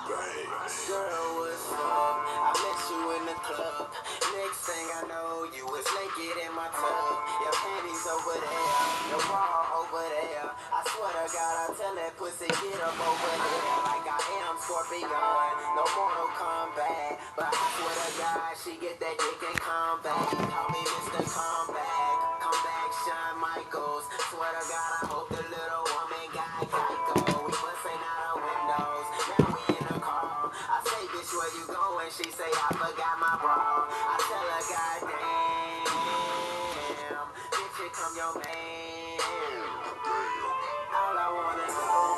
Girl, what's up? I met you in the club. Next thing I know, you was naked in my tub. Your panties over there, your bra over there. I swear to God, I tell that pussy get up over here. Like I am Scorpion, no Mortal Kombat. But I swear to God, she get that dick and come back. Call me Mr. Comeback, come back, Shawn Michaels. Swear to God, I hope the little woman got Geico. We busting out our windows, now we in the car. I say, bitch, where you going? She say, I forgot my bra. I tell her, goddamn, bitch, here come your man. All I wanna know